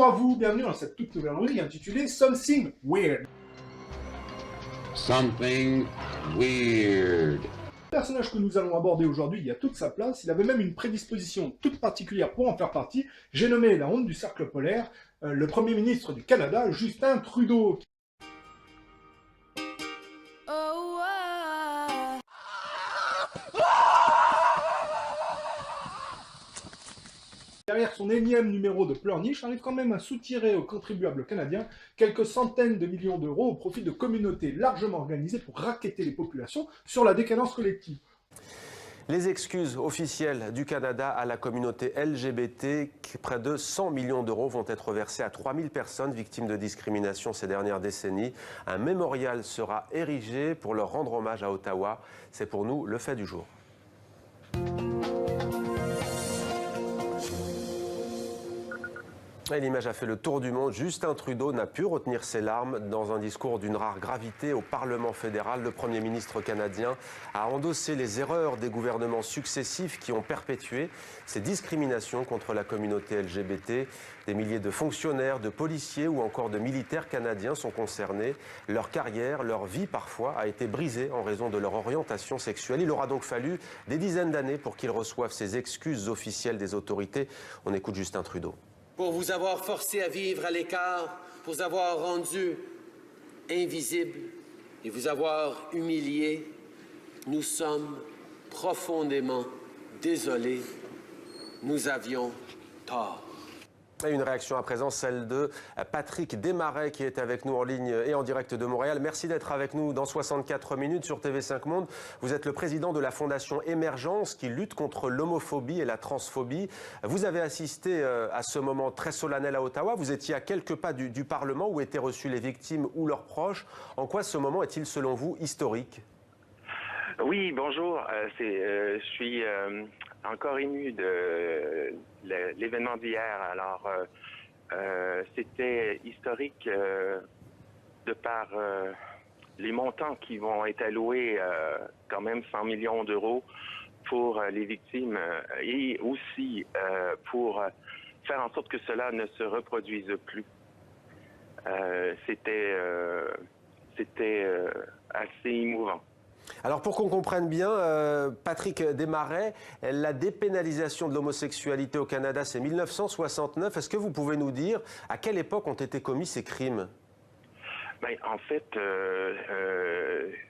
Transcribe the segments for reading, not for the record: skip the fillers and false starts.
Bonjour à vous, bienvenue dans cette toute nouvelle rubrique intitulée Something Weird. Something weird. Le personnage que nous allons aborder aujourd'hui, il a toute sa place, il avait même une prédisposition toute particulière pour en faire partie. J'ai nommé la honte du cercle polaire, le Premier ministre du Canada, Justin Trudeau. Derrière son énième numéro de pleurniche, arrive quand même à soutirer aux contribuables canadiens quelques centaines de millions d'euros au profit de communautés largement organisées pour racketter les populations sur la décadence collective. Les excuses officielles du Canada à la communauté LGBT, près de 100 millions d'euros vont être versés à 3000 personnes victimes de discrimination ces dernières décennies. Un mémorial sera érigé pour leur rendre hommage à Ottawa. C'est pour nous le fait du jour. L'image a fait le tour du monde. Justin Trudeau n'a pu retenir ses larmes. Dans un discours d'une rare gravité au Parlement fédéral, le Premier ministre canadien a endossé les erreurs des gouvernements successifs qui ont perpétué ces discriminations contre la communauté LGBT. Des milliers de fonctionnaires, de policiers ou encore de militaires canadiens sont concernés. Leur carrière, leur vie parfois a été brisée en raison de leur orientation sexuelle. Il aura donc fallu des dizaines d'années pour qu'ils reçoivent ces excuses officielles des autorités. On écoute Justin Trudeau. Pour vous avoir forcé à vivre à l'écart, pour vous avoir rendu invisible et vous avoir humilié, nous sommes profondément désolés. Nous avions tort. Et une réaction à présent, celle de Patrick Desmarais qui est avec nous en ligne et en direct de Montréal. Merci d'être avec nous dans 64 minutes sur TV5 Monde. Vous êtes le président de la Fondation Émergence qui lutte contre l'homophobie et la transphobie. Vous avez assisté à ce moment très solennel à Ottawa. Vous étiez à quelques pas du Parlement où étaient reçues les victimes ou leurs proches. En quoi ce moment est-il selon vous historique ? Oui, bonjour. Je suis encore ému de l'événement d'hier. Alors, c'était historique de par les montants qui vont être alloués, quand même 100 millions d'euros pour les victimes et aussi pour faire en sorte que cela ne se reproduise plus. C'était assez émouvant. Alors pour qu'on comprenne bien, Patrick Desmarais, la dépénalisation de l'homosexualité au Canada, c'est 1969. Est-ce que vous pouvez nous dire à quelle époque ont été commis ces crimes ? Ben, en fait...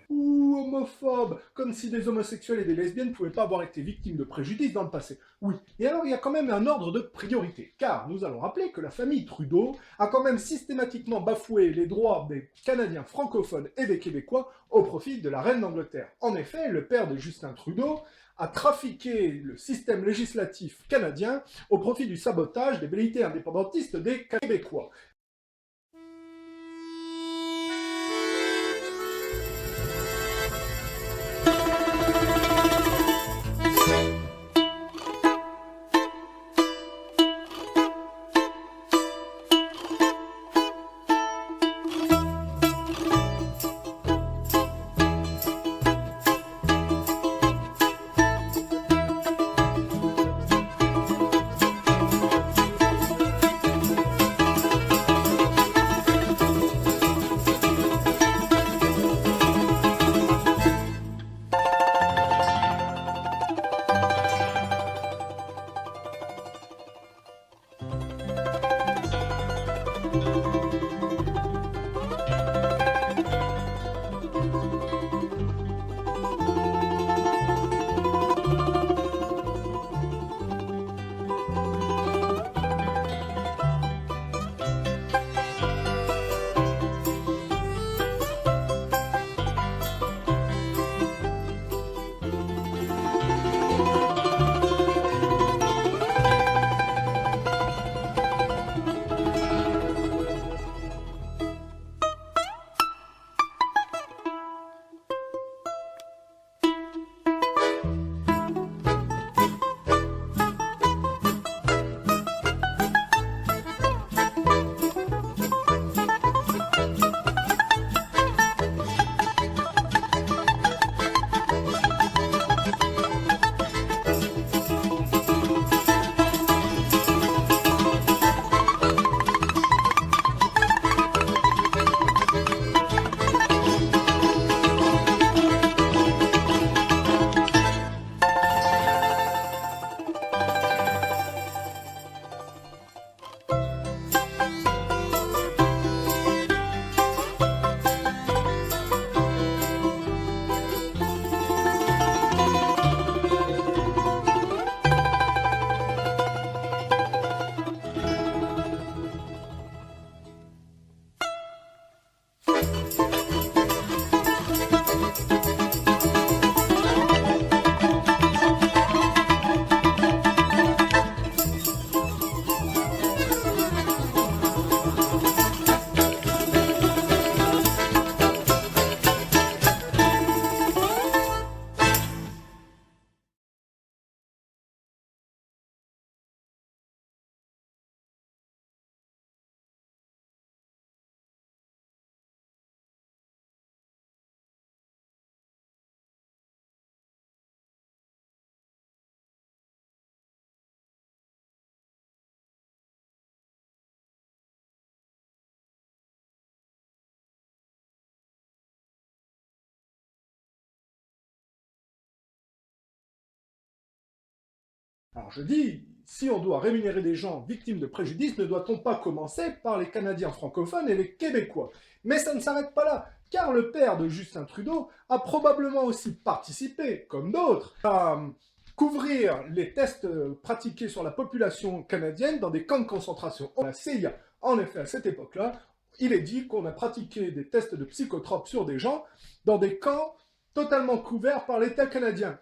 Ouh, homophobe, comme si des homosexuels et des lesbiennes ne pouvaient pas avoir été victimes de préjudices dans le passé. Oui, et alors il y a quand même un ordre de priorité, car nous allons rappeler que la famille Trudeau a quand même systématiquement bafoué les droits des Canadiens francophones et des Québécois au profit de la reine d'Angleterre. En effet, le père de Justin Trudeau a trafiqué le système législatif canadien au profit du sabotage des velléités indépendantistes des Québécois. Alors je dis, si on doit rémunérer des gens victimes de préjudice, ne doit-on pas commencer par les Canadiens francophones et les Québécois? Mais ça ne s'arrête pas là, car le père de Justin Trudeau a probablement aussi participé, comme d'autres, à couvrir les tests pratiqués sur la population canadienne dans des camps de concentration. La CIA, en effet, à cette époque-là, il est dit qu'on a pratiqué des tests de psychotropes sur des gens dans des camps totalement couverts par l'État canadien.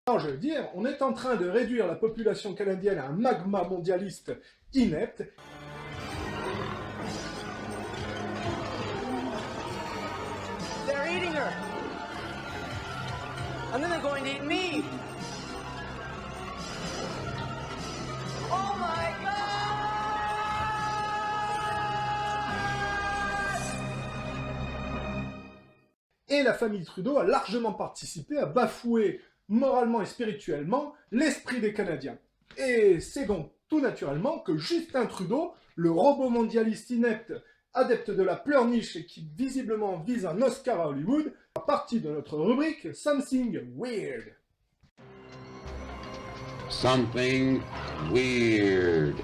Alors, je veux dire, on est en train de réduire la population canadienne à un magma mondialiste inepte. They're eating her. And then they're going to eat me. Oh my God! Et la famille Trudeau a largement participé à bafouer moralement et spirituellement l'esprit des Canadiens. Et c'est donc tout naturellement que Justin Trudeau, le robot mondialiste inepte, adepte de la pleurniche et qui visiblement vise un Oscar à Hollywood, a partie de notre rubrique Something Weird. Something weird.